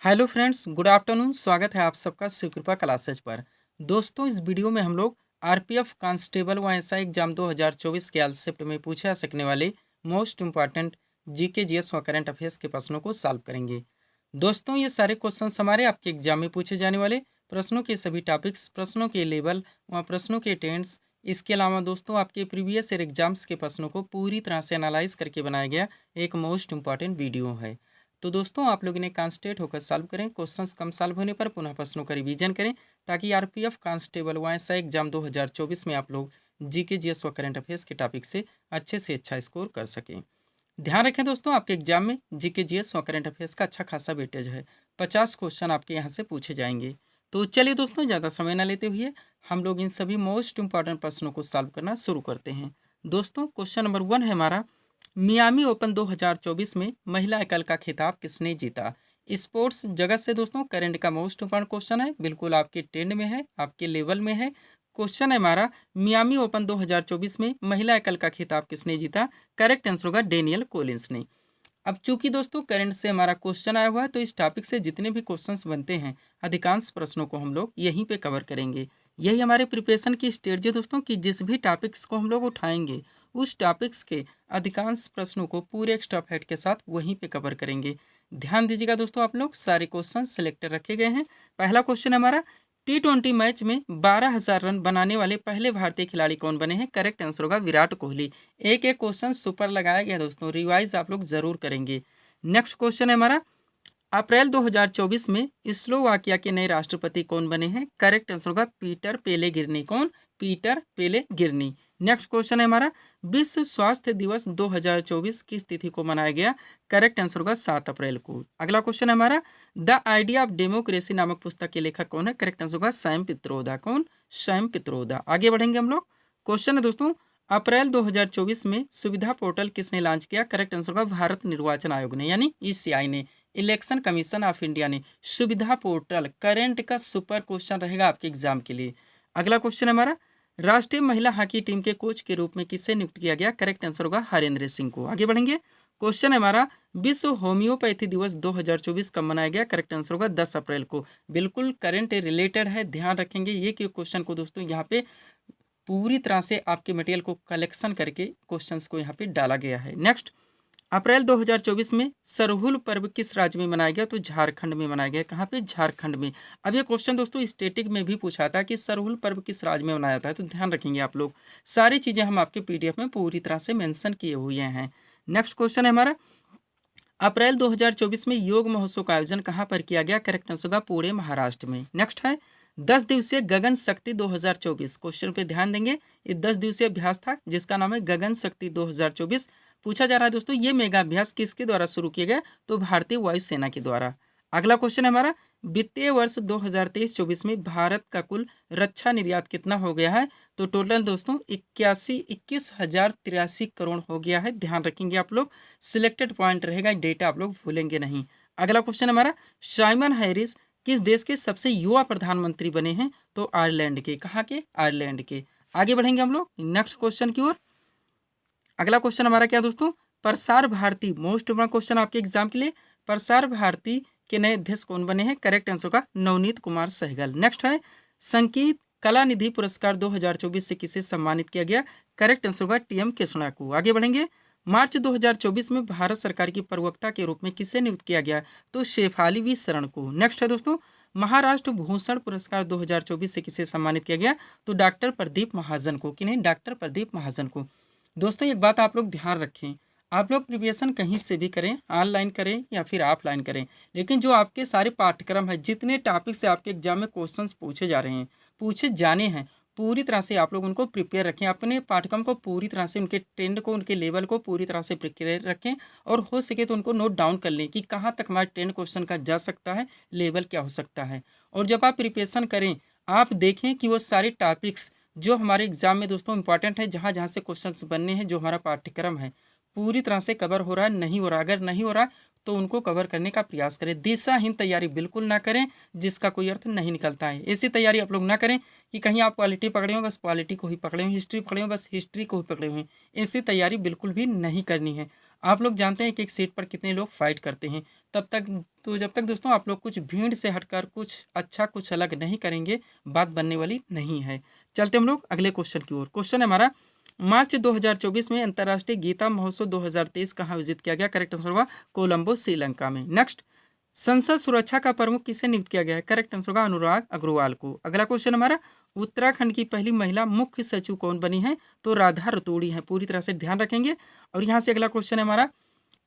Hello friends, good afternoon. स्वागत है आप सबका सुकृपा क्लासेज पर। दोस्तों, इस वीडियो में हम लोग आरपीएफ कांस्टेबल व एसआई एग्जाम 2024 के शिफ्ट में पूछे जा सकने वाले मोस्ट इंपॉर्टेंट जीके जीएस व करंट अफेयर्स के प्रश्नों को सॉल्व करेंगे। दोस्तों, ये सारे क्वेश्चन हमारे आपके एग्जाम में पूछे जाने वाले प्रश्नों के सभी टॉपिक्स, प्रश्नों के लेवल व प्रश्नों के टेंस, इसके अलावा दोस्तों आपके प्रीवियस ईयर एग्जाम्स के प्रश्नों को पूरी तरह से एनालाइज करके बनाया गया एक मोस्ट इंपॉर्टेंट वीडियो है। तो दोस्तों, आप लोग इन्हें कॉन्सेंट्रेट होकर सॉल्व करें। क्वेश्चंस कम सॉल्व होने पर पुनः प्रश्नों का रिवीजन करें, ताकि आरपीएफ कांस्टेबल व एसआई एग्जाम 2024 में आप लोग जीके जीएस व करंट अफेयर्स के टॉपिक से अच्छा स्कोर कर सकें। ध्यान रखें दोस्तों, आपके एग्जाम में जीके जीएस और करंट अफेयर्स का अच्छा खासा वेटेज है। 50 क्वेश्चन आपके यहाँ से पूछे जाएंगे। तो चलिए दोस्तों, ज़्यादा समय न लेते हुए हम लोग इन सभी मोस्ट इंपॉर्टेंट प्रश्नों को सॉल्व करना शुरू करते हैं। दोस्तों, क्वेश्चन नंबर 1 है हमारा, मियामी ओपन 2024 में महिला एकल का खिताब किसने जीता? स्पोर्ट्स जगत से दोस्तों करंट का मोस्ट इंपॉर्टेंट क्वेश्चन है, बिल्कुल आपके ट्रेंड में है, आपके लेवल में है। क्वेश्चन है हमारा, मियामी ओपन 2024 में महिला एकल का खिताब किसने जीता? करेक्ट आंसर होगा डेनियल कोलिंस ने। अब चूंकि दोस्तों करंट से हमारा क्वेश्चन आया हुआ है, तो इस टॉपिक से जितने भी क्वेश्चंस बनते हैं अधिकांश प्रश्नों को हम लोग यहीं पे कवर करेंगे। यही हमारे प्रिपरेशन की स्टेज है दोस्तों, कि जिस भी टॉपिक्स को हम लोग उठाएंगे उस टॉपिक्स के अधिकांश प्रश्नों को पूरे एक्स्ट्रा फैक्ट के साथ वहीं पे कवर करेंगे। ध्यान दीजिएगा दोस्तों, आप लोग सारे क्वेश्चन सिलेक्टेड रखे गए हैं। पहला क्वेश्चन हमारा, T20 मैच में 12,000 रन बनाने वाले पहले भारतीय खिलाड़ी कौन बने हैं? करेक्ट आंसर होगा विराट कोहली। एक एक क्वेश्चन सुपर लगाया गया दोस्तों, रिवाइज आप लोग जरूर करेंगे। नेक्स्ट क्वेश्चन है हमारा, अप्रैल 2024 में स्लोवाकिया के नए राष्ट्रपति कौन बने हैं? करेक्ट आंसर होगा पीटर पेलेग्रिनी। कौन? Peter Pellegrini. नेक्स्ट क्वेश्चन है हमारा, विश्व स्वास्थ्य दिवस 2024 किस तिथि को मनाया गया? करेक्ट आंसर होगा 7 अप्रैल को। अगला क्वेश्चन है हमारा, द आइडिया ऑफ डेमोक्रेसी नामक पुस्तक के लेखक कौन है? करेक्ट आंसर होगा सैम पित्रोदा। कौन? सैम पित्रोदा। आगे बढ़ेंगे हम लोग। क्वेश्चन है दोस्तों, अप्रैल 2024 में सुविधा पोर्टल किसने लॉन्च किया? करेक्ट आंसर होगा भारत निर्वाचन आयोग ने, यानी ईसीआई ने, इलेक्शन कमीशन ऑफ इंडिया ने। सुविधा पोर्टल करंट का सुपर क्वेश्चन रहेगा आपके एग्जाम के लिए। अगला क्वेश्चन है हमारा, राष्ट्रीय महिला हॉकी टीम के कोच के रूप में किसे नियुक्त किया गया? करेक्ट आंसर होगा हरेंद्र सिंह को। आगे बढ़ेंगे। क्वेश्चन है हमारा, विश्व होम्योपैथी दिवस 2024 कब मनाया गया? करेक्ट आंसर होगा 10 अप्रैल को। बिल्कुल करंट रिलेटेड है, ध्यान रखेंगे। ये क्वेश्चन को दोस्तों यहाँ पे पूरी तरह से आपके मटेरियल को कलेक्शन करके क्वेश्चंस को यहाँ पे डाला गया है। नेक्स्ट, अप्रैल 2024 में सरहुल पर्व किस राज्य में मनाया गया? तो झारखंड में मनाया गया। कहाँ पे? झारखंड में। अब ये क्वेश्चन दोस्तों स्टैटिक में भी पूछा था कि सरहुल पर्व किस राज्य में मनाया जाता है, तो ध्यान रखेंगे आप लोग। सारी चीज़ें हम आपके पीडीएफ में पूरी तरह से मेंशन किए हुए हैं। नेक्स्ट क्वेश्चन है हमारा, अप्रैल 2024 में योग महोत्सव का आयोजन कहाँ पर किया गया? करेक्ट आंसर होगा पुणे महाराष्ट्र में। नेक्स्ट है, 10 दिवसीय गगन शक्ति 2024। क्वेश्चन पे ध्यान देंगे। ये 10 दिवसीय अभ्यास था जिसका नाम है गगन शक्ति 2024। पूछा जा रहा है दोस्तों, ये मेगा अभ्यास किसके द्वारा शुरू किया गया? तो भारतीय वायुसेना के द्वारा। अगला क्वेश्चन है हमारा, वित्तीय वर्ष 2023-24 में भारत का कुल रक्षा निर्यात कितना हो गया है? तो टोटल दोस्तों 21,083 करोड़ हो गया है। ध्यान रखेंगे आप लोग, सिलेक्टेड पॉइंट रहेगा, डेटा आप लोग भूलेंगे नहीं। अगला क्वेश्चन हमारा, साइमन हैरिस किस देश के सबसे युवा प्रधानमंत्री बने हैं? तो आयरलैंड के। कहाँ के? आयरलैंड के। आगे बढ़ेंगे हम लोग नेक्स्ट क्वेश्चन की ओर। अगला क्वेश्चन हमारा क्या दोस्तों, Prasar Bharati, most important question आपके एग्जाम के लिए। प्रसार भारती के नए अध्यक्ष कौन बने हैं? करेक्ट आंसर का नवनीत कुमार सहगल। नेक्स्ट है, संगीत कला निधि पुरस्कार 2024 से किसे सम्मानित किया गया? करेक्ट आंसर होगा टीएम कृष्णा को। आगे बढ़ेंगे। मार्च 2024 में भारत सरकार की प्रवक्ता के रूप में किसे नियुक्त किया गया? तो शेफाली वी शरण को। नेक्स्ट है दोस्तों, महाराष्ट्र भूषण पुरस्कार 2024 से किसे सम्मानित किया गया? तो डॉक्टर प्रदीप महाजन को। किन्हें? डॉक्टर प्रदीप महाजन को। दोस्तों, एक बात आप लोग ध्यान रखें, आप लोग प्रिपरेशन कहीं से भी करें, ऑनलाइन करें या फिर ऑफलाइन करें, लेकिन जो आपके सारे पाठ्यक्रम है, जितने टॉपिक से आपके एग्जाम में क्वेश्चंस पूछे जा रहे हैं, पूछे जाने हैं, पूरी तरह से आप लोग उनको प्रिपेयर रखें। अपने पाठ्यक्रम को पूरी तरह से, उनके ट्रेंड को, उनके लेवल को पूरी तरह से प्रिपेयर रखें, और हो सके तो उनको नोट डाउन कर लें कि कहाँ तक हमारा ट्रेंड क्वेश्चन का जा सकता है, लेवल क्या हो सकता है। और जब आप प्रिपरेशन करें, आप देखें कि वो सारे टॉपिक्स जो हमारे एग्जाम में दोस्तों इंपॉर्टेंट है, जहाँ जहाँ से क्वेश्चंस बनने हैं, जो हमारा पाठ्यक्रम है पूरी तरह से कवर हो रहा है, नहीं हो रहा। अगर नहीं हो रहा तो उनको कवर करने का प्रयास करें। दिशाहीन तैयारी बिल्कुल ना करें, जिसका कोई अर्थ नहीं निकलता है। ऐसी तैयारी आप लोग ना करें कि कहीं आप क्वालिटी पकड़े हो, बस क्वालिटी को ही पकड़े हो, हिस्ट्री पकड़े हो, बस हिस्ट्री को ही पकड़े हुए। ऐसी तैयारी बिल्कुल भी नहीं करनी है। आप लोग जानते हैं कि एक सीट पर कितने लोग फाइट करते हैं। जब तक दोस्तों आप लोग कुछ भीड़ से हटकर कुछ अच्छा कुछ अलग नहीं करेंगे, बात बनने वाली नहीं है। चलते हम लोग अगले क्वेश्चन की ओर। क्वेश्चन है हमारा, मार्च 2024 में अंतर्राष्ट्रीय गीता महोत्सव 2023 कहाँ आयोजित किया गया? करेक्ट आंसर होगा कोलंबो, श्रीलंका में। नेक्स्ट, संसद सुरक्षा का प्रमुख किसे नियुक्त किया गया है? करेक्ट आंसर होगा अनुराग अग्रवाल को। अगला क्वेश्चन हमारा, उत्तराखंड की पहली महिला मुख्य सचिव कौन बनी है? तो राधा रतूड़ी है। पूरी तरह से ध्यान रखेंगे। और यहाँ से अगला क्वेश्चन है हमारा,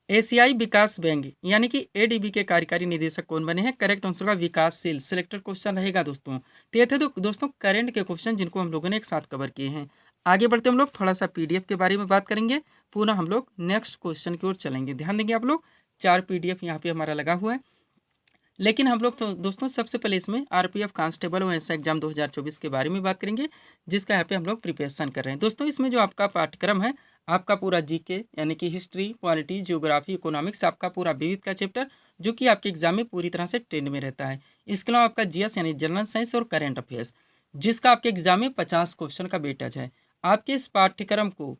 एशियाई विकास बैंक यानी कि एडीबी के कार्यकारी निदेशक कौन बने हैं? करेक्ट आंसर होगा विकासशील। सिलेक्टेड क्वेश्चन रहेगा दोस्तों। तो ये थे तो दोस्तों करंट के क्वेश्चन जिनको हम लोगों ने एक साथ कवर किए हैं। आगे बढ़ते हम लोग थोड़ा सा पीडीएफ के बारे में बात करेंगे, पुनः हम लोग नेक्स्ट क्वेश्चन की ओर चलेंगे। ध्यान देंगे आप लोग, 4 पीडीएफ यहाँ पे हमारा लगा हुआ है। लेकिन हम लोग तो दोस्तों सबसे पहले इसमें आरपीएफ कांस्टेबल और एसआई एग्जाम 2024 के बारे में बात करेंगे, जिसका यहाँ पे हम लोग प्रिपरेशन कर रहे हैं। दोस्तों इसमें जो आपका पाठ्यक्रम है, आपका पूरा जीके यानी कि हिस्ट्री, पॉलिटी, जियोग्राफी, इकोनॉमिक्स, आपका पूरा विविध का चैप्टर जो कि आपके एग्जाम में पूरी तरह से ट्रेंड में रहता है। इसके अलावा आपका जीएस यानी जनरल साइंस और करेंट अफेयर्स, जिसका आपके एग्जाम में 50 क्वेश्चन का वेटेज है। आपके इस पाठ्यक्रम को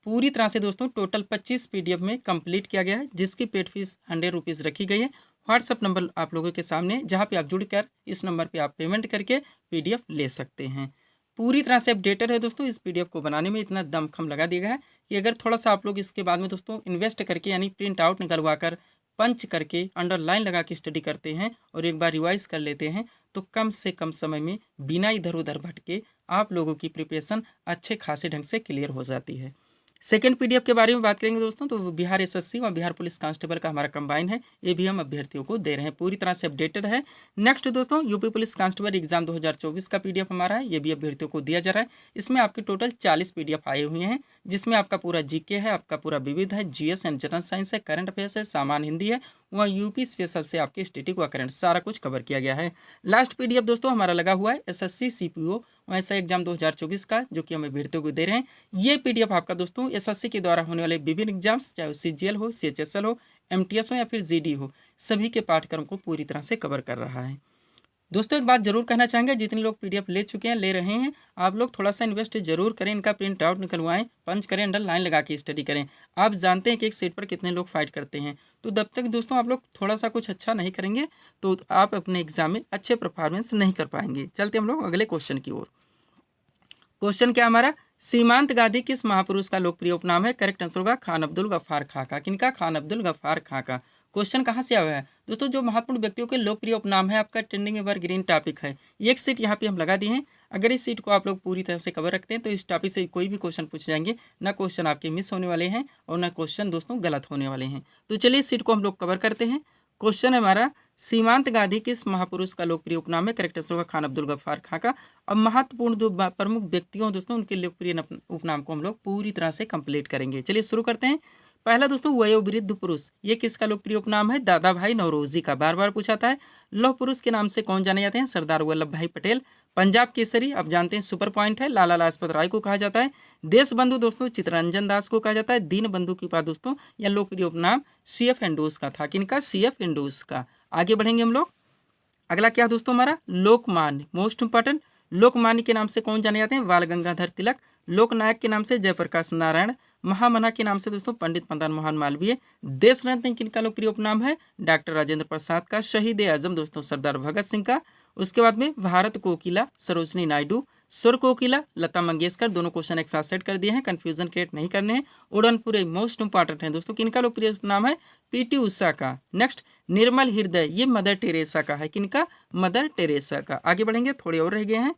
पूरी तरह से दोस्तों टोटल 25 पीडीएफ में कंप्लीट किया गया है, जिसकी पेड फीस 100 रुपीज़ रखी गई है। व्हाट्सअप नंबर आप लोगों के सामने, जहां पे आप जुड़कर इस नंबर पे आप पेमेंट करके पीडीएफ ले सकते हैं। पूरी तरह से अपडेटेड है दोस्तों। इस पीडीएफ को बनाने में इतना दमखम लगा दिया गया है कि अगर थोड़ा सा आप लोग इसके बाद में दोस्तों इन्वेस्ट करके यानी प्रिंट आउट निकलवा कर, पंच करके, अंडरलाइन लगा के स्टडी करते हैं और एक बार रिवाइज कर लेते हैं, तो कम से कम समय में बिना इधर उधर भटके आप लोगों की प्रिपरेशन अच्छे खासे ढंग से क्लियर हो जाती है। सेकेंड पीडीएफ के बारे में बात करेंगे दोस्तों, तो बिहार एसएससी और बिहार पुलिस कांस्टेबल का हमारा कंबाइन है। ये भी हम अभ्यर्थियों को दे रहे हैं, पूरी तरह से अपडेटेड है। नेक्स्ट दोस्तों, यूपी पुलिस कांस्टेबल एग्जाम 2024 का पीडीएफ हमारा है, ये भी अभ्यर्थियों को दिया जा रहा है। इसमें आपके टोटल 40 पीडीएफ आए हुए हैं, जिसमें आपका पूरा जीके है, आपका पूरा विविध है, जीएस एंड जनरल साइंस है, करंट अफेयर्स है, सामान्य हिंदी है, वहाँ यूपी स्पेशल से आपके स्टैटिक व करंट सारा कुछ कवर किया गया है। लास्ट पीडीएफ दोस्तों हमारा लगा हुआ है एसएससी सीपीओ वैसा एग्जाम 2024 का, जो कि हम अभ्यर्थियों को दे रहे हैं। ये पीडीएफ आपका दोस्तों एसएससी के द्वारा होने वाले विभिन्न एग्जाम्स, चाहे सीजीएल हो, सीएचएसएल हो, एमटीएस हो या फिर जीडी हो, सभी के पाठ्यक्रम को पूरी तरह से कवर कर रहा है। दोस्तों एक बात जरूर कहना चाहेंगे, जितने लोग पीडीएफ ले चुके हैं, ले रहे हैं, आप लोग थोड़ा सा इन्वेस्ट जरूर करें, इनका प्रिंट आउट निकलवाएं, पंच करें, अंडर लाइन लगा के स्टडी करें। आप जानते हैं कि एक सीट पर कितने लोग फाइट करते हैं, तो जब तक दोस्तों आप लोग थोड़ा सा कुछ अच्छा नहीं करेंगे तो आप अपने एग्जाम में अच्छे परफॉर्मेंस नहीं कर पाएंगे। चलते हम लोग अगले क्वेश्चन की ओर। क्वेश्चन क्या हमारा, सीमांत गांधी किस महापुरुष का लोकप्रिय उपनाम है? करेक्ट आंसर होगा खान अब्दुल गफ्फार खां का। किनका? खान अब्दुल गफ्फार खां का। क्वेश्चन कहाँ से आया है दोस्तों? जो महत्वपूर्ण व्यक्तियों के लोकप्रिय उपनाम है, आपका ट्रेंडिंग एवरग्रीन टॉपिक है। एक सीट यहाँ पे हम लगा दिए हैं। अगर इस सीट को आप लोग पूरी तरह से कवर रखते हैं तो इस टॉपिक से कोई भी क्वेश्चन पूछ जाएंगे, ना क्वेश्चन आपके मिस होने वाले हैं और ना क्वेश्चन दोस्तों गलत होने वाले हैं। तो चलिए इस सीट को हम लोग कवर करते हैं। क्वेश्चन है हमारा, सीमांत गांधी किस महापुरुष का लोकप्रिय उपनाम है? करेक्ट आंसर होगा खान अब्दुल गफ्फार खां का। अब महत्वपूर्ण जो प्रमुख व्यक्तियों दोस्तों, उनके लोकप्रिय उपनाम को हम लोग पूरी तरह से कंप्लीट करेंगे। चलिए शुरू करते हैं। पहला दोस्तों, वयोवृद्ध पुरुष, ये किसका लोकप्रिय उपनाम है? दादा भाई नौरोजी का, बार बार पूछाता है। लौह पुरुष के नाम से कौन जाने जाते हैं? सरदार वल्लभ भाई पटेल। पंजाब केसरी, अब जानते हैं सुपर पॉइंट है, लाला लाजपत राय को कहा जाता है। देश बंधु दोस्तों चित्तरंजन दास को कहा जाता है। दीन बंधु के पास दोस्तों यह लोकप्रिय उपनाम CF इंडोज का था। किनका? CF इंडोज का। आगे बढ़ेंगे हम लोग। अगला क्या दोस्तों हमारा, लोकमान्य, मोस्ट इंपॉर्टेंट। लोकमान्य के नाम से कौन जाने जाते हैं? बाल गंगाधर तिलक। लोकनायक के नाम से जयप्रकाश नारायण। महामना के नाम से दोस्तों पंडित मदन मोहन मालवीय। देश रत्न किनका लोकप्रिय उपनाम है? डॉक्टर राजेंद्र प्रसाद का। शहीद आजम दोस्तों सरदार भगत सिंह का। उसके बाद में भारत कोकिला सरोजनी नायडू। सुर कोकिला लता मंगेशकर। दोनों क्वेश्चन एक साथ सेट कर दिए हैं, कंफ्यूजन क्रिएट नहीं करने हैं। उड़नपुरे मोस्ट इंपॉर्टेंट है दोस्तों, किनका लोकप्रिय नाम है? PT उषा का। नेक्स्ट, निर्मल हृदय, ये मदर टेरेसा का है। किनका? मदर टेरेसा का। आगे बढ़ेंगे, थोड़े और रह गए हैं।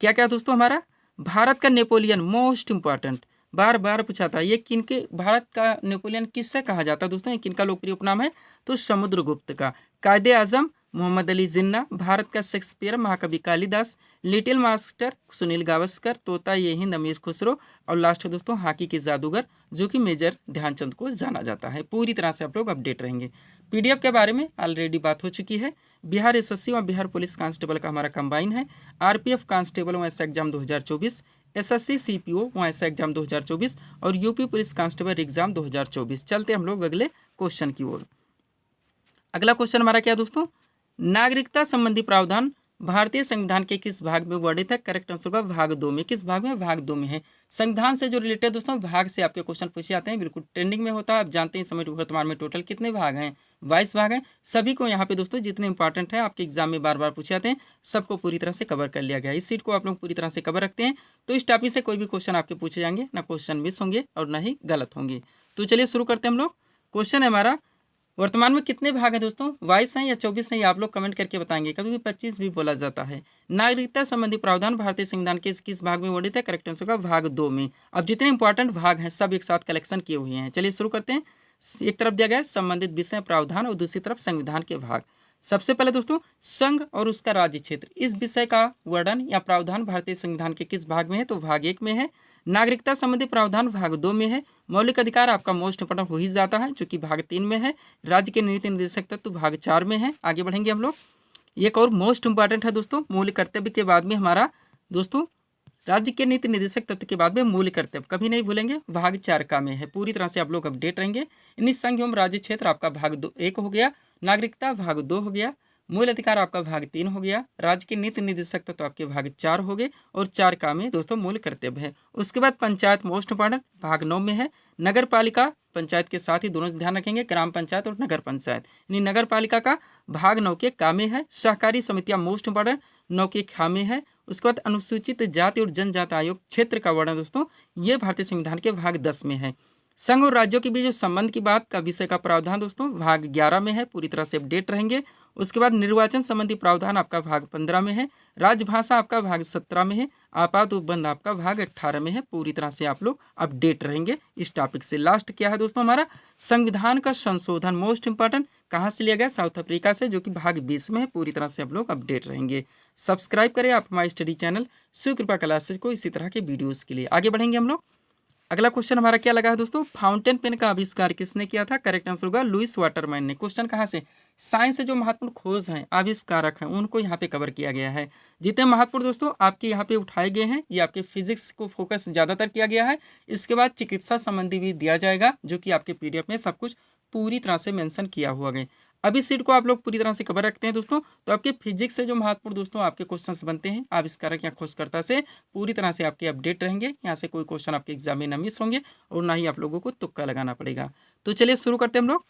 क्या क्या दोस्तों हमारा, भारत का नेपोलियन, मोस्ट इंपॉर्टेंट, बार बार पूछा था। ये किनके, भारत का नेपोलियन किससे कहा जाता है दोस्तों? ये किनका लोकप्रिय उपनाम है? तो समुद्रगुप्त का। कायदे आजम, मोहम्मद अली जिन्ना। भारत का शेक्सपियर, महाकवि कालिदास। Little master, Sunil Gavaskar. तोता ये हिंद, अमीर खुसरो। और लास्ट दोस्तों हॉकी के जादूगर, जो कि मेजर ध्यानचंद को जाना जाता है। पूरी तरह से आप लोग अपडेट रहेंगे। पीडीएफ के बारे में ऑलरेडी बात हो चुकी है। बिहार एसएससी और बिहार पुलिस कांस्टेबल का हमारा कंबाइन है। आरपीएफ कांस्टेबल वैसा एग्जाम 2024, एसएससी सीपीओ वैसा एग्जाम 2024 और यूपी पुलिस कांस्टेबल एग्जाम 2024। चलते हम लोग अगले क्वेश्चन की ओर। अगला क्वेश्चन हमारा क्या दोस्तों, नागरिकता संबंधी प्रावधान भारतीय संविधान के किस भाग में वर्णित है? करेक्ट आंसर होगा भाग 2 में। किस भाग में? भाग 2 में है। संविधान से जो रिलेटेड दोस्तों भाग से आपके क्वेश्चन पूछे जाते हैं, बिल्कुल ट्रेंडिंग में होता है। आप जानते हैं इस समय वर्तमान में टोटल कितने भाग हैं? 22 भाग हैं। सभी को यहाँ पे दोस्तों जितने इंपॉर्टेंट है आपके एग्जाम में बार बार पूछे जाते हैं, सबको पूरी तरह से कवर कर लिया गया है। इस सीट को आप लोग पूरी तरह से कवर रखते हैं तो इस टॉपिक से कोई भी क्वेश्चन आपके पूछे जाएंगे, ना क्वेश्चन मिस होंगे और ना ही गलत होंगे। तो चलिए शुरू करते हैं हम लोग। क्वेश्चन है हमारा, वर्तमान में कितने भाग हैं दोस्तों? 22 हैं या 24 हैं? ये आप लोग कमेंट करके बताएंगे। कभी भी 25 भी बोला जाता है। नागरिकता संबंधी प्रावधान भारतीय संविधान के किस भाग में वर्णित है? करेक्ट आंसर होगा भाग 2 में। अब जितने इंपॉर्टेंट भाग हैं सब एक साथ कलेक्शन किए हुए हैं। चलिए शुरू करते हैं। एक तरफ दिया गया है संबंधित विषय प्रावधान और दूसरी तरफ संविधान के भाग। सबसे पहले दोस्तों संघ और उसका राज्य क्षेत्र, इस विषय का वर्णन या प्रावधान भारतीय संविधान के किस भाग में है? तो भाग 1 में है। नागरिकता संबंधी प्रावधान भाग 2 में है। मौलिक अधिकार आपका मोस्ट इंपोर्टेंट हो ही जाता है जो कि भाग 3 में है। राज्य के नीति निर्देशक तत्व भाग 4 में है। आगे बढ़ेंगे हम लोग। एक और मोस्ट इंपॉर्टेंट है दोस्तों, मूल कर्तव्य के बाद में हमारा दोस्तों राज्य के नीति निर्देशक तत्व के बाद में मूल कर्तव्य, कभी नहीं भूलेंगे, भाग 4 का में है। पूरी तरह से आप लोग अपडेट रहेंगे। इन्हीं संघ एवं राज्य क्षेत्र आपका भाग 1 हो गया। नागरिकता भाग 2 हो गया। मूल अधिकार आपका भाग 3 हो गया। राज्य के नीति निर्देशक तत्व आपके भाग 4 हो गए और 4 का में दोस्तों मूल कर्तव्य है। उसके बाद पंचायत मोस्ट इंपॉर्टेंट भाग 9 में है। नगर पालिका पंचायत के साथ ही दोनों ध्यान रखेंगे, ग्राम पंचायत और नगर पंचायत। यानी नगर पालिका का भाग 9 के का में है। सहकारी समितियां मोस्ट इंपॉर्टेंट 9 के खा में है। उसके बाद अनुसूचित जाति और जनजाति आयोग क्षेत्र का वर्णन दोस्तों ये भारतीय संविधान के भाग 10 में है। संघ और राज्यों के बीच जो संबंध की बात का विषय का प्रावधान दोस्तों भाग 11 में है। पूरी तरह से अपडेट रहेंगे। उसके बाद निर्वाचन संबंधी प्रावधान आपका भाग 15 में है। राजभाषा आपका भाग 17 में है। आपात उपबंध आपका भाग 18 में है। पूरी तरह से आप लोग अपडेट रहेंगे इस टॉपिक से। लास्ट क्या है दोस्तों हमारा संविधान का संशोधन मोस्ट इंपॉर्टेंट कहाँ से लिया गया? साउथ अफ्रीका से, जो कि भाग 20 में है। पूरी तरह से आप लोग अपडेट रहेंगे। सब्सक्राइब करें आप हमारे स्टडी चैनल शिव कृपा क्लासेज को इसी तरह के वीडियोस के लिए। आगे बढ़ेंगे हम लोग। अगला क्वेश्चन हमारा क्या लगा है दोस्तों? फाउंटेन पेन का आविष्कार किसने किया था? करेक्ट आंसर होगा लुईस वाटरमैन ने। क्वेश्चन कहाँ से? साइंस से जो महत्वपूर्ण खोज हैं, आविष्कारक हैं, उनको यहाँ पे कवर किया गया है। जितने महत्वपूर्ण दोस्तों आपके यहाँ पे उठाए गए हैं, ये आपके फिजिक्स को फोकस ज़्यादातर किया गया है। इसके बाद चिकित्सा संबंधी भी दिया जाएगा, जो कि आपके PDF में सब कुछ पूरी तरह से मेंशन किया हुआ है। अभी सीट को आप लोग पूरी तरह से कवर रखते हैं दोस्तों, तो आपके फिजिक्स से जो महत्वपूर्ण दोस्तों आपके क्वेश्चंस बनते हैं आविष्कारक या खोजकर्ता से, पूरी तरह से आपके अपडेट रहेंगे। यहाँ से कोई क्वेश्चन आपके एग्जाम में न मिस होंगे और ना ही आप लोगों को तुक्का लगाना पड़ेगा। तो चलिए शुरू करते हैं हम लोग।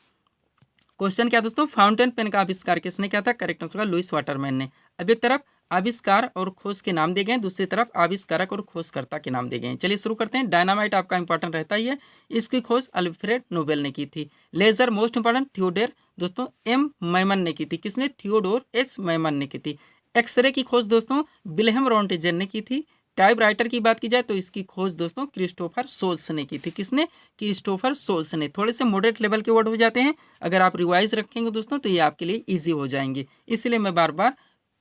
क्वेश्चन क्या दोस्तों? फाउंटेन पेन का आविष्कार किसने किया था? करेक्ट आंसर होगा लुईस वाटरमैन ने। अब एक तरफ आविष्कार और खोज के नाम दिए गए, दूसरी तरफ आविष्कारक और खोजकर्ता के नाम दिए गए। चलिए शुरू करते हैं। डायनामाइट आपका इंपॉर्टेंट रहता ही है, इसकी खोज अल्फ्रेड नोबेल ने की थी। लेजर मोस्ट इंपॉर्टेंट थियोडोर दोस्तों M मैमन ने की थी। किसने? थियोडोर S मैमन ने की थी। एक्सरे की खोज दोस्तों विल्हेम रॉन्टेजन ने की थी। टाइप राइटर की बात की जाए तो इसकी खोज दोस्तों क्रिस्टोफर सोल्स ने की थी। किसने? क्रिस्टोफर सोल्स ने। थोड़े से मॉडरेट लेवल के वर्ड हो जाते हैं, अगर आप रिवाइज रखेंगे दोस्तों तो ये आपके लिए इजी हो जाएंगे, इसलिए मैं बार बार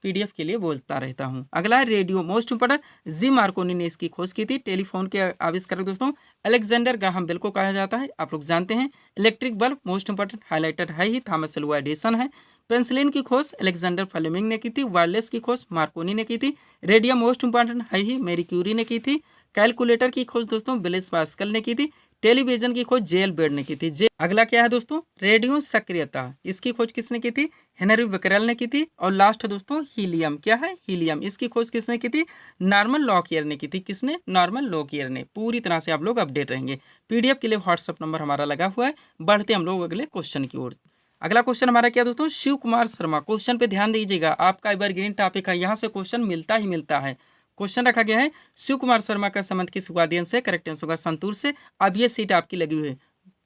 PDF के लिए बोलता रहता हूँ। अगला है रेडियो मोस्ट इंपोर्टेंट जी मार्कोनी ने इसकी खोज की थी। टेलीफोन के आविष्कारक दोस्तों अलेक्जेंडर ग्राहम बेल को कहा जाता है, आप लोग जानते हैं। Electric bulb most important highlighter है ही, थॉमस एल्वा एडिसन है। पेंसिलिन की खोज अलेक्जेंडर फ्लेमिंग ने की थी। वायरलेस की खोज मार्कोनी ने की थी। रेडियम मोस्ट इंपोर्टेंट है ही, मैरी क्यूरी ने की थी। कैलकुलेटर की खोज दोस्तों ब्लेस पास्कल ने की थी। टेलीविजन की खोज जेल बेड ने की थी। अगला क्या है दोस्तों? रेडियो सक्रियता, इसकी खोज किसने की थी? हेनरी बेकरेल ने की थी। और लास्ट दोस्तों हीलियम, क्या है? हीलियम, इसकी खोज किसने की थी? नॉर्मन लॉकियर ने की थी। किसने? नॉर्मन लॉकियर ने। पूरी तरह से आप लोग अपडेट रहेंगे। PDF के लिए व्हाट्सअप नंबर हमारा लगा हुआ है। बढ़ते हम लोग अगले क्वेश्चन की ओर। अगला क्वेश्चन हमारा क्या दोस्तों? शिव कुमार शर्मा। क्वेश्चन पे ध्यान दीजिएगा, आपका एवरग्रीन टॉपिक है, यहाँ से क्वेश्चन मिलता ही मिलता है। क्वेश्चन रखा गया है शिव कुमार शर्मा का संबंध किस वाद्यन से? करेक्ट आंसर होगा संतूर से। अब ये सीट आपकी लगी हुई है।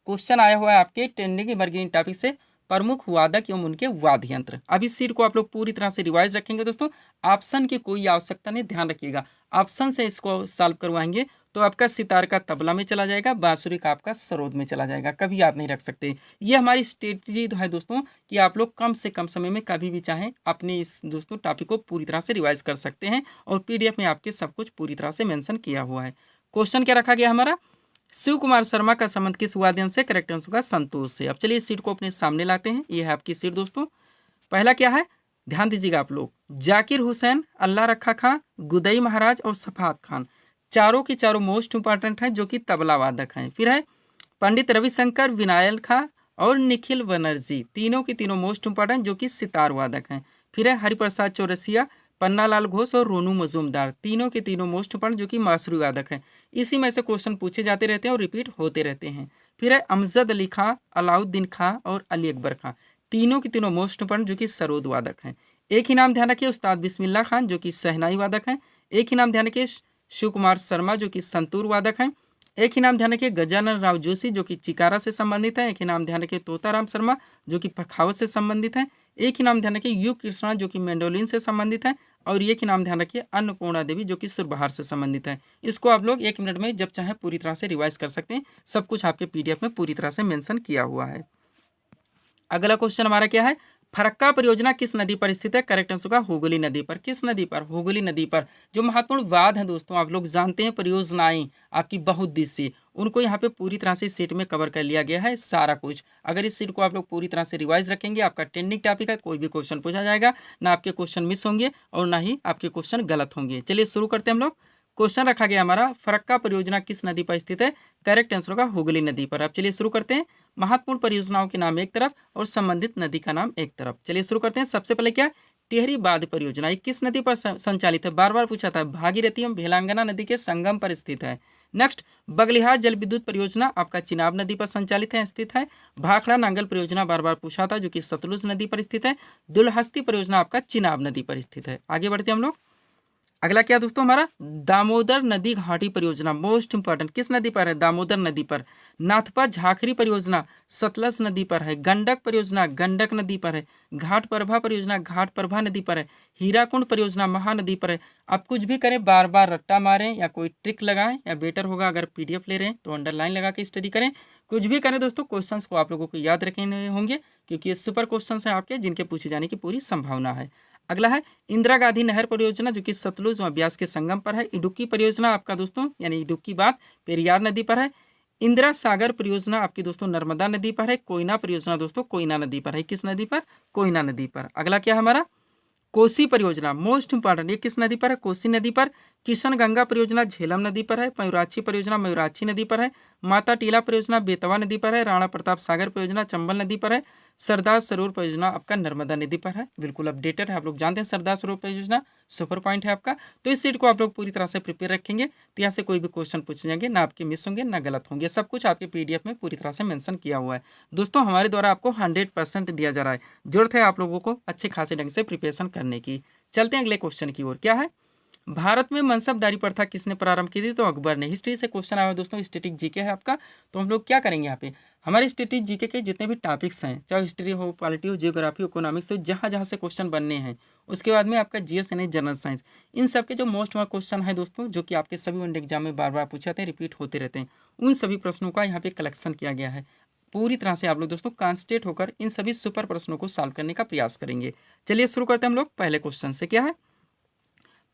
क्वेश्चन आया हुआ है आपके ट्रेंडिंग एवरग्रीन टॉपिक से, प्रमुख वादक एवं उनके वाद्य यंत्र। अब इस सीट को आप लोग पूरी तरह से रिवाइज रखेंगे दोस्तों, ऑप्शन की कोई आवश्यकता नहीं, ध्यान रखिएगा। ऑप्शन से इसको सॉल्व करवाएंगे तो आपका सितार का तबला में चला जाएगा, बांसुरी का आपका सरोद में चला जाएगा, कभी आप नहीं रख सकते। ये हमारी स्ट्रेटजी है दोस्तों कि आप लोग कम से कम समय में कभी भी चाहें अपने इस दोस्तों टॉपिक को पूरी तरह से रिवाइज कर सकते हैं और PDF में आपके सब कुछ पूरी तरह से मेंशन किया हुआ है। क्वेश्चन क्या रखा गया हमारा? शिव कुमार शर्मा का संबंध किस वाद्य यंत्र से? करेक्ट आंसर होगा संतूर से। अब चलिए इस सीट को अपने सामने लाते हैं। ये है आपकी सीट दोस्तों। पहला क्या है, ध्यान दीजिएगा आप लोग। जाकिर हुसैन, अल्लाह रखा खां, गुदई महाराज और सफात खान, चारों की चारों मोस्ट इंपॉर्टेंट हैं जो कि तबला वादक हैं। फिर है पंडित रविशंकर, विनायक खां और निखिल बनर्जी, तीनों की तीनों मोस्ट इंपॉर्टेंट जो कि सितार वादक हैं। फिर है हरिप्रसाद चौरसिया, पन्नालाल घोष और रोनू मजूमदार, तीनों के तीनों मोस्ट इंपॉर्टेंट जो कि बांसुरी वादक हैं। इसी में से क्वेश्चन पूछे जाते रहते हैं और रिपीट होते रहते हैं। फिर है अमजद अली खां, अलाउद्दीन खां और अली अकबर खां, तीनों के तीनों मोस्ट इंपॉर्टेंट जो कि सरोद वादक हैं। एक ही नाम ध्यान रखिए उस्ताद बिस्मिल्लाह खान जो कि शहनाई वादक हैं। एक ही नाम ध्यान रखिए शिव कुमार शर्मा जो कि संतूर वादक हैं। एक ही नाम ध्यान रखिए गजानन राव जोशी जो कि चिकारा से संबंधित है। एक ही नाम ध्यान रखिए तोताराम शर्मा जो कि पखावत से संबंधित है। एक ही नाम ध्यान रखिए यू कृष्णा जो कि मैंडोलिन से संबंधित है। और एक ही नाम ध्यान रखिए अन्नपूर्णा देवी जो कि सुरबहार से संबंधित है। इसको आप लोग 1 मिनट में जब चाहे पूरी तरह से रिवाइज कर सकते हैं। सब कुछ आपके पीडीएफ में पूरी तरह से मेंशन किया हुआ है। अगला क्वेश्चन हमारा क्या है, फरक्का परियोजना किस नदी पर स्थित है? करेक्ट आंसर होगा हुगली नदी पर। किस नदी पर? हुगली नदी पर। जो महत्वपूर्ण वाद है दोस्तों, आप लोग जानते हैं परियोजनाएं आपकी बहुउद्देशीय, उनको यहाँ पे पूरी तरह से सीट में कवर कर लिया गया है सारा कुछ। अगर इस सीट को आप लोग पूरी तरह से रिवाइज रखेंगे, आपका ट्रेंडिंग टॉपिक है, कोई भी क्वेश्चन पूछा जाएगा, ना आपके क्वेश्चन मिस होंगे और ना ही आपके क्वेश्चन गलत होंगे। चलिए शुरू करते हैं हम लोग। क्वेश्चन रखा गया हमारा, फरक्का परियोजना किस नदी पर स्थित है? करेक्ट आंसर होगा हुगली नदी पर। अब चलिए शुरू करते हैं। महत्वपूर्ण परियोजनाओं के नाम एक तरफ और संबंधित नदी का नाम एक तरफ। चलिए शुरू करते हैं। सबसे पहले क्या, टिहरी बांध परियोजना, ये किस नदी पर संचालित है? बार बार पूछा था। भागीरथी एवं भेलांगना नदी के संगम पर स्थित है। नेक्स्ट, बगलिहार जल विद्युत परियोजना आपका चिनाब नदी पर संचालित है, स्थित है। भाखड़ा नांगल परियोजना बार बार पूछा था, जो कि सतलुज नदी पर स्थित है। दुलहस्ती परियोजना आपका चिनाब नदी पर स्थित है। आगे बढ़ते हैं हम लोग। अगला क्या दोस्तों हमारा, दामोदर नदी घाटी परियोजना, मोस्ट इंपॉर्टेंट, किस नदी पर है? दामोदर नदी पर। नाथपा झाखरी परियोजना सतलज नदी पर है। गंडक परियोजना गंडक नदी पर है। घाट प्रभा परियोजना घाट प्रभा नदी पर है। हीराकुंड परियोजना महानदी पर है। आप कुछ भी करें, बार बार रट्टा मारें या कोई ट्रिक लगाएं, या बेटर होगा अगर पीडीएफ ले रहे हैं तो अंडरलाइन लगा के स्टडी करें। कुछ भी करें दोस्तों, क्वेश्चंस को आप लोगों को याद रखने होंगे, क्योंकि ये सुपर क्वेश्चंस हैं आपके, जिनके पूछे जाने की पूरी संभावना है। अगला है इंदिरा गांधी नहर परियोजना, जो कि सतलुज और ब्यास के संगम पर है। इडुक्की परियोजना आपका दोस्तों, यानी इडुक्की बात पेरियार नदी पर है। इंदिरा सागर परियोजना आपकी दोस्तों नर्मदा नदी पर है। कोयना परियोजना दोस्तों कोयना नदी पर है। किस नदी पर? कोयना नदी पर। अगला क्या है हमारा, कोसी परियोजना, मोस्ट इंपॉर्टेंट, ये किस नदी पर है? कोसी नदी पर। किशन गंगा परियोजना झेलम नदी पर है। मयूराक्षी परियोजना मयूराक्षी नदी पर है। माता टीला परियोजना बेतवा नदी पर है। राणा प्रताप सागर परियोजना चंबल नदी पर है। सरदार सरोवर परियोजना आपका नर्मदा नदी पर है। बिल्कुल अपडेटेड है, आप लोग जानते हैं सरदार सरोवर परियोजना सुपर पॉइंट है आपका। तो इस सीट को आप लोग पूरी तरह से प्रिपेयर रखेंगे, तो यहाँ से कोई भी क्वेश्चन पूछे जाएंगे, ना आपके मिस होंगे ना गलत होंगे। सब कुछ आपके पीडीएफ में पूरी तरह से मेंशन किया हुआ है। दोस्तों हमारे द्वारा आपको 100% दिया जा रहा है। जरूरत है आप लोगों को अच्छे खासे ढंग से प्रिपरेशन करने की। चलते हैं अगले क्वेश्चन की ओर। क्या है, भारत में मनसबदारी प्रथा किसने प्रारंभ की थी? तो अकबर ने। हिस्ट्री से क्वेश्चन आया दोस्तों, स्टैटिक जीके है आपका। तो हम लोग क्या करेंगे यहाँ पे, हमारे स्टैटिक जीके के जितने भी टॉपिक्स हैं, चाहे हिस्ट्री हो, पॉलिटी हो, जियोग्राफी हो, इकोनॉमिक्स हो, जहाँ जहाँ से क्वेश्चन बनने हैं, उसके बाद में आपका जीएस यानी जनरल साइंस, इन सब के जो मोस्ट क्वेश्चन है दोस्तों, जो कि आपके सभी वन एग्जाम में बार बार पूछे जाते हैं, रिपीट होते रहते हैं, उन सभी प्रश्नों का यहाँ पे कलेक्शन किया गया है। पूरी तरह से आप लोग दोस्तों कॉन्सेंट्रेट होकर इन सभी सुपर प्रश्नों को सॉल्व करने का प्रयास करेंगे। चलिए शुरू करते हैं हम लोग पहले क्वेश्चन से। क्या है,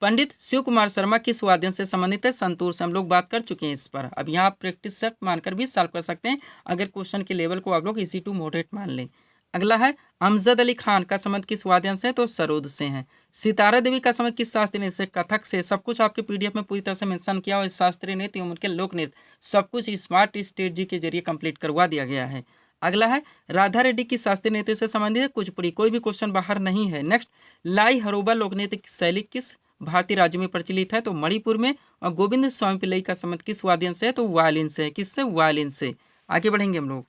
पंडित शिव कुमार शर्मा किस वाद्य से संबंधित है? संतूर से। हम लोग बात कर चुके हैं इस पर। अब यहाँ आप प्रैक्टिस सेट मानकर भी सॉल्व कर सकते हैं, अगर क्वेश्चन के लेवल को आप लोग इजी टू मॉडरेट मान लें। अगला है, अमजद अली खान का संबंध किस वाद्य से? तो सरोद से है। सितारा देवी का संबंध किस शास्त्रीय नृत्य से? कथक से। सब कुछ आपके पीडीएफ में पूरी तरह से मेंशन किया हुआ। शास्त्रीय नृत्य एवं उनके लोक नृत्य सब कुछ स्मार्ट स्ट्रेटजी के जरिए कंप्लीट करवा दिया गया है। अगला है, राधा रेड्डी की शास्त्रीय नृत्य से संबंधित है? कुचिपुड़ी। कोई भी क्वेश्चन बाहर नहीं है। नेक्स्ट, लाई हरोबा लोक नृत्य शैली किस भारतीय राज्य में प्रचलित है? तो मणिपुर में। और गोविंद स्वामी पिल्लई का संबंध किस वाद्य से है? तो वायलिन से। किससे? वायलिन से। आगे बढ़ेंगे हम लोग।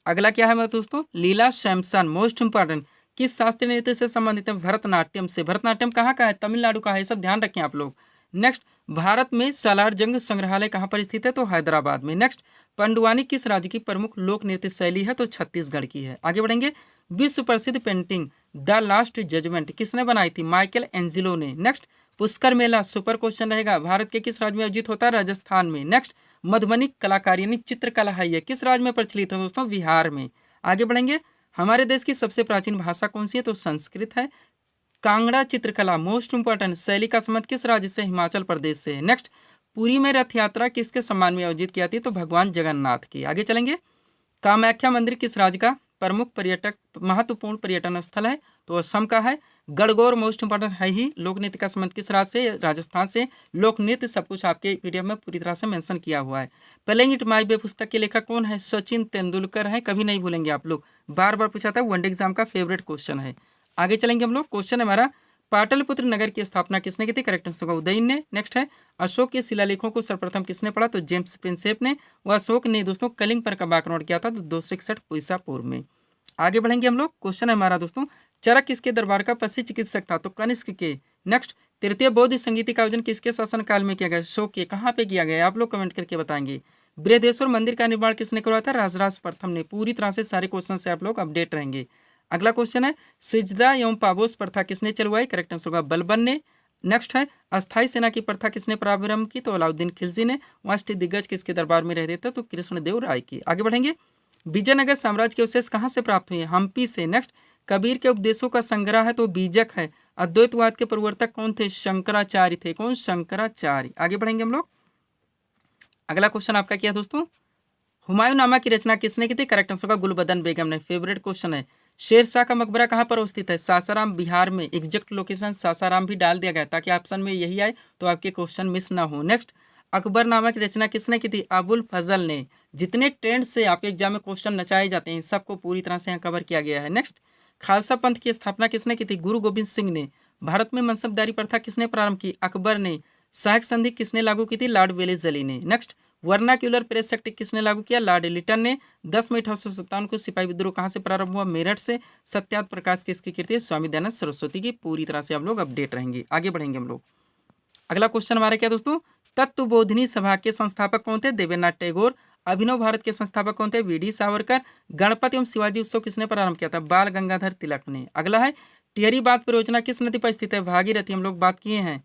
अगला क्या है मेरे दोस्तों, लीला सैमसन, मोस्ट इंपॉर्टेंट, किस शास्त्रीय नृत्य से संबंधित है? भरतनाट्यम से। भरतनाट्यम कहाँ का है? तमिलनाडु का है, सब ध्यान रखें आप लोग। नेक्स्ट, भारत में सालार जंग संग्रहालय कहाँ पर स्थित है? तो हैदराबाद में। नेक्स्ट, पंडुआनी किस राज्य की प्रमुख लोक नृत्य शैली है? तो छत्तीसगढ़ की है। आगे बढ़ेंगे। विश्व प्रसिद्ध पेंटिंग द लास्ट जजमेंट किसने बनाई थी? माइकल एंजिलो ने। नेक्स्ट, पुष्कर मेला सुपर क्वेश्चन रहेगा, भारत के किस राज्य में आयोजित होता है? राजस्थान में। नेक्स्ट, मधुबनी कलाकारी यानी चित्रकला है, ये किस राज्य में प्रचलित है दोस्तों? बिहार में। आगे बढ़ेंगे। हमारे देश की सबसे प्राचीन भाषा कौन सी है? तो संस्कृत है। कांगड़ा चित्रकला, मोस्ट इंपॉर्टेंट, शैली का संबंध किस राज्य से? हिमाचल प्रदेश से। नेक्स्ट, पुरी में रथ यात्रा किसके सम्मान में आयोजित की जाती है? तो भगवान जगन्नाथ की। आगे चलेंगे। कामाख्या मंदिर किस राज्य का प्रमुख पर्यटक महत्वपूर्ण पर्यटन स्थल है? तो असम का है। गणगौर मोस्ट इंपॉर्टेंट है ही। लोक नृत्य का संबंध किस राज्य से? राजस्थान से। लोक नृत्य सब कुछ आपके पीडीएफ में पूरी तरह से मेंशन किया हुआ है। प्लेइंग इट माय वे पुस्तक के लेखक कौन है? सचिन तेंदुलकर है, कभी नहीं भूलेंगे आप लोग, बार बार पूछा था, वनडे एग्जाम का फेवरेट क्वेश्चन है। आगे चलेंगे हम लोग। क्वेश्चन है हमारा, पाटलिपुत्र नगर की स्थापना किसने की थी? करेक्ट आंसर होगा उदयन ने। नेक्स्ट है अशोक के शिलालेखों को सर्वप्रथम किसने पढ़ा? तो जेम्स प्रिंसेप ने। वह अशोक ने दोस्तों कलिंग पर कब आक्रमण किया था? तो 261 ईसा पूर्व में। आगे बढ़ेंगे हम लोग। क्वेश्चन है हमारा दोस्तों, चरक किसके दरबार का प्रसिद्ध चिकित्सक था? तो कनिष्क के। नेक्स्ट, तृतीय बौद्ध संगीति का आयोजन किसके शासनकाल में किया गया? अशोक के। कहाँ पे किया गया? आप लोग कमेंट करके बताएंगे। बृहदेश्वर मंदिर का निर्माण किसने करवाया था? राजराज प्रथम ने। पूरी तरह से सारे क्वेश्चन से आप लोग अपडेट रहेंगे। अगला क्वेश्चन है सिजदा एवं पाबोस प्रथा किसने चलवाई? करेक्ट आंसर होगा बलबन ने। नेक्स्ट है अस्थाई सेना की प्रथा किसने प्रारंभ की? तो अलाउद्दीन खिलजी ने। वहाँ दिग्गज किसके दरबार में रहते थे? तो कृष्णदेव राय की। आगे बढ़ेंगे। विजयनगर साम्राज्य के अवशेष कहाँ से प्राप्त हुए? हम्पी से। नेक्स्ट, कबीर के उपदेशों का संग्रह है तो बीजक है। अद्वैतवाद के प्रवर्तक कौन थे? शंकराचार्य थे। कौन? शंकराचार्य। आगे बढ़ेंगे हम लोग। अगला क्वेश्चन आपका क्या है दोस्तों? हुमायूंनामा की रचना किसने की थी? करेक्ट आंसर होगा गुलबदन बेगम ने। फेवरेट क्वेश्चन है। शेरशाह का मकबरा कहाँ पर स्थित है? सासाराम बिहार में। एग्जैक्ट लोकेशन सासाराम भी डाल दिया गया ताकि ऑप्शन में यही आए तो आपके क्वेश्चन मिस ना हो। नेक्स्ट, अकबरनामा की रचना किसने की थी? अबुल फजल ने। जितने ट्रेंड से आपके एग्जाम में क्वेश्चन नचाए जाते हैं सबको पूरी तरह से यहाँ कवर किया गया है। नेक्स्ट, खालसा पंथ की स्थापना किसने की थी? गुरु गोविंद सिंह ने। भारत में मनसबदारी प्रथा किसने प्रारंभ की? अकबर ने। सहायक संधि किसने लागू की थी? लॉर्ड वेलेस्ली ने। नेक्स्ट, वर्नाक्यूलर प्रेस एक्ट किसने लागू किया? लॉर्ड लिटन ने। 10 मई 1857 को सिपाही विद्रोह कहाँ से प्रारंभ हुआ? मेरठ से। सत्यार्थ प्रकाश किसकी कृति है? स्वामी दयानंद सरस्वती की। पूरी तरह से आप लोग अपडेट रहेंगे। आगे बढ़ेंगे हम लोग। अगला क्वेश्चन हमारा क्या दोस्तों? तत्वबोधिनी सभा के संस्थापक कौन थे? देवेंद्रनाथ टैगोर। अभिनव भारत के संस्थापक कौन थे? वी.डी. सावरकर। गणपति एवं शिवाजी उत्सव किसने प्रारंभ किया था? बाल गंगाधर तिलक ने। अगला है टिहरी बांध परियोजना किस नदी पर स्थित है? भागीरथी। हम लोग बात किए हैं।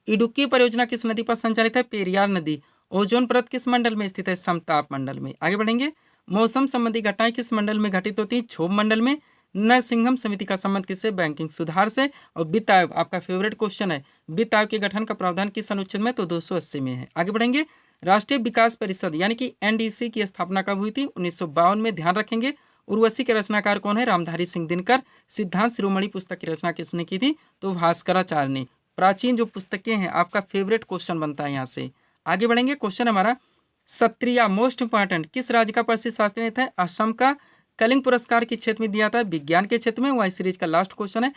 इडुक्की परियोजना किस नदी पर संचालित है? पेरियार नदी। ओजोन परत किस मंडल में स्थित है? समताप मंडल में। आगे बढ़ेंगे। मौसम संबंधी घटनाएं किस मंडल में घटित होती है? क्षोभ मंडल में। नरसिंघम समिति का संबंध किससे? बैंकिंग सुधार से। और वित्त आयोग आपका फेवरेट क्वेश्चन है। वित्त आयोग के गठन का प्रावधान किस अनुच्छेद में? तो 280 में है। आगे बढ़ेंगे। राष्ट्रीय विकास परिषद यानी कि एनडीसी की स्थापना कब हुई थी? 1952 में। ध्यान रखेंगे। उर्वशी के रचनाकार कौन है? रामधारी सिंह दिनकर। सिद्धांत शिरोमणि पुस्तक की रचना किसने की थी? तो भास्कराचार्य ने। प्राचीन जो पुस्तकें हैं आपका फेवरेट क्वेश्चन बनता है यहाँ से। आगे बढ़ेंगे। क्वेश्चन हमारा क्षत्रिया मोस्ट इंपॉर्टेंट किस राज्य का प्रसिद्ध शास्त्रज्ञ है? असम का। कलिंग पुरस्कार किस क्षेत्र में दिया था? विज्ञान के क्षेत्र में। वह सीरीज का लास्ट क्वेश्चन है।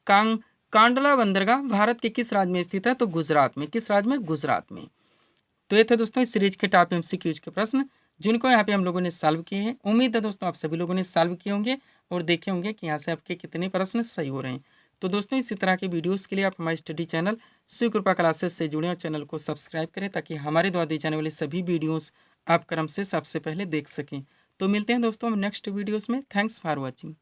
कांडला बंदरगाह भारत के किस राज्य में स्थित है? तो गुजरात में। किस राज्य में? गुजरात में। तो ये थे दोस्तों इस सीरीज के टॉप एमसीक्यूज के प्रश्न जिनको यहाँ पे हम लोगों ने सॉल्व किए हैं। उम्मीद है दोस्तों आप सभी लोगों ने सॉल्व किए होंगे और देखे होंगे कि यहाँ से आपके कितने प्रश्न सही हो रहे हैं। तो दोस्तों इसी तरह के वीडियोस के लिए आप हमारे स्टडी चैनल शिव कृपा क्लासेस से जुड़े और चैनल को सब्सक्राइब करें ताकि हमारे द्वारा दी जाने वाले सभी वीडियोस आप क्रम से सबसे पहले देख सकें। तो मिलते हैं दोस्तों हम नेक्स्ट वीडियोस में। Thanks for watching.